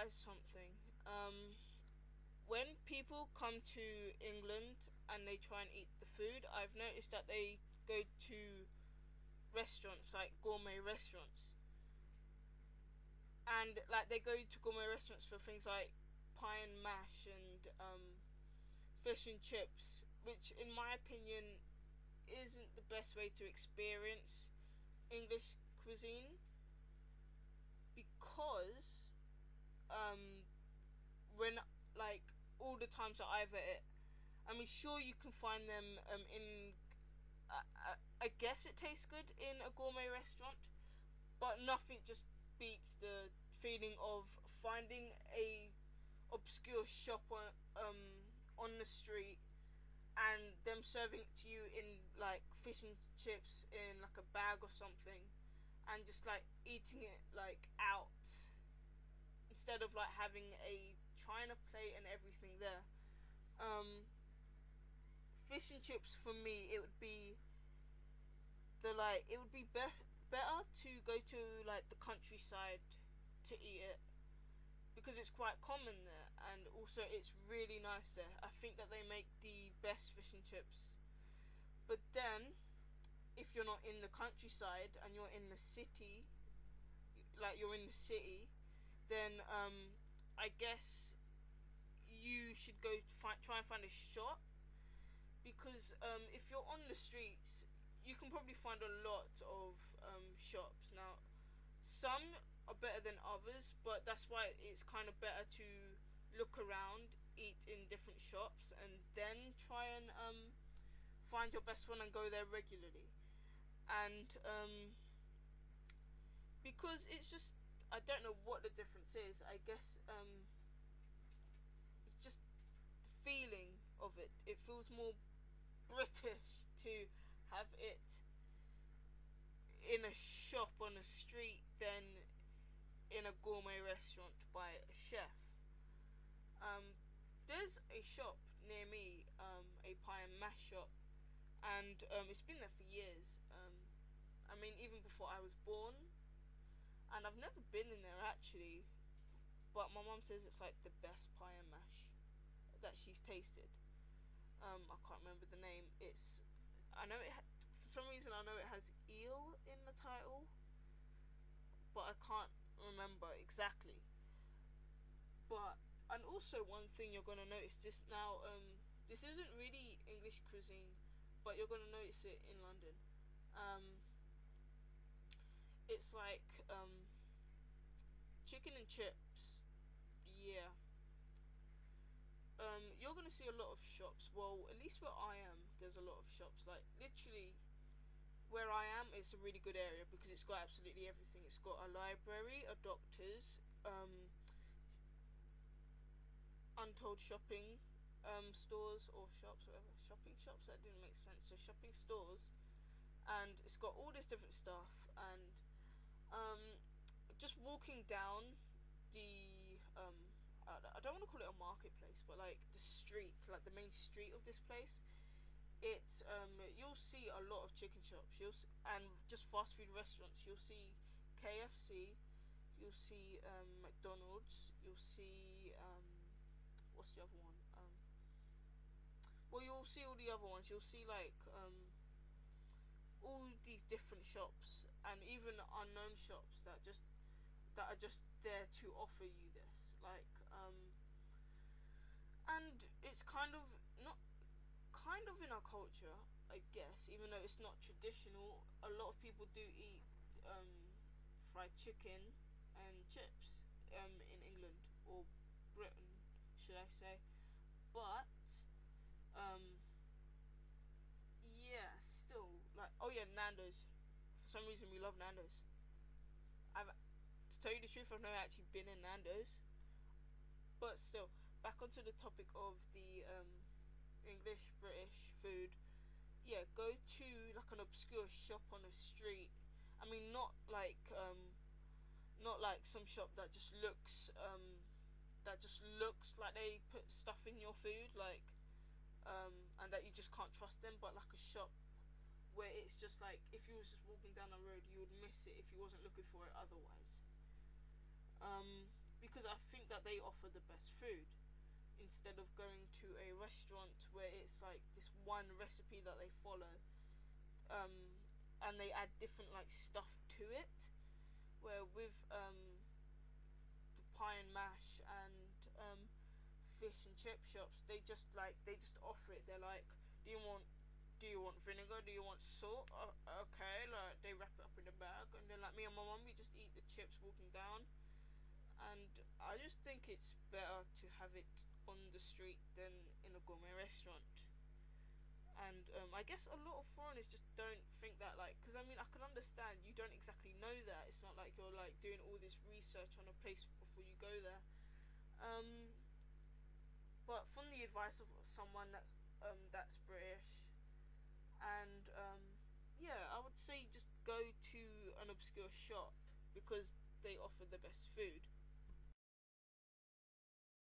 realize something. When people come to England and they try and eat the food, I've noticed that they go to restaurants, like gourmet restaurants, and like they go to gourmet restaurants for things like pie and mash and fish and chips, which in my opinion isn't the best way to experience English cuisine, because um when, like, all the times that I've ate it, I mean, sure, you can find them in. I guess it tastes good in a gourmet restaurant, but nothing just beats the feeling of finding a obscure shop on the street, and them serving it to you in like fish and chips in like a bag or something, and just like eating it like out, instead of like having a china plate and everything there. Um, Fish and chips for me, it would be it would better to go to like the countryside to eat it, because it's quite common there, and also it's really nice there. I think that they make the best fish and chips. But then, if you're not in the countryside and you're in the city, like you're in the city, then I guess you should try and find a shop, because if you're on the streets, you can probably find a lot of shops. Now, some are better than others, but that's why it's kind of better to look around, eat in different shops, and then try and find your best one and go there regularly. And because it's just, I don't know what the difference is. I guess it's just the feeling of it. It feels more British to have it in a shop on a street than in a gourmet restaurant by a chef. Um, there's a shop near me, a pie and mash shop, and it's been there for years. I mean, even before I was born, and I've never been in there actually, but my mum says it's like the best pie and mash that she's tasted. I can't remember the name. I know for some reason I know it has eel in the title, but I can't remember exactly. But, and also one thing you're gonna notice this now. This isn't really English cuisine, but you're gonna notice it in London. Um, it's like chicken and chips. Yeah. You're gonna see a lot of shops. Well, at least where I am, there's a lot of shops. Like literally, where I am, it's a really good area because it's got absolutely everything. It's got a library, a doctor's, untold shopping stores or shops, whatever. Shopping shops? That didn't make sense. So shopping stores, and it's got all this different stuff. And um, just walking down the I don't want to call it a marketplace, but like the street, like the main street of this place, it's you'll see a lot of chicken shops. And just fast food restaurants. You'll see KFC, you'll see McDonald's, you'll see what's the other one? Well, you'll see all the other ones. You'll see like all these different shops, and even unknown shops that are just there to offer you this, like and it's kind of not kind of in our culture, I guess, even though it's not traditional. A lot of people do eat um, fried chicken and chips in England or Britain, should I say? But um, yeah, still, like, oh yeah, Nando's. For some reason, we love Nando's. I've To tell you the truth, I've never actually been in Nando's, but still, back onto the topic of the English British food. Yeah, go to like an obscure shop on the street. I mean, not like some shop that just looks like they put stuff in your food, like and that you just can't trust them, but like a shop where it's just like if you was just walking down the road, you would miss it if you wasn't looking for it otherwise. Um, because I think that they offer the best food instead of going to a restaurant where it's like this one recipe that they follow, um, and they add different like stuff to it. Where with the pie and mash and fish and chip shops, they just offer it. They're like, do you want vinegar? Do you want salt? Okay, like they wrap it up in a bag, and then like me and my mum, we just eat the chips walking down. And I just think it's better to have it on the street than in a gourmet restaurant. And I guess a lot of foreigners just don't think that, like, because I mean, I can understand you don't exactly know that. It's not like you're like doing all this research on a place before you go there. Um, but from the advice of someone that's British, and yeah, I would say just go to an obscure shop because they offer the best food.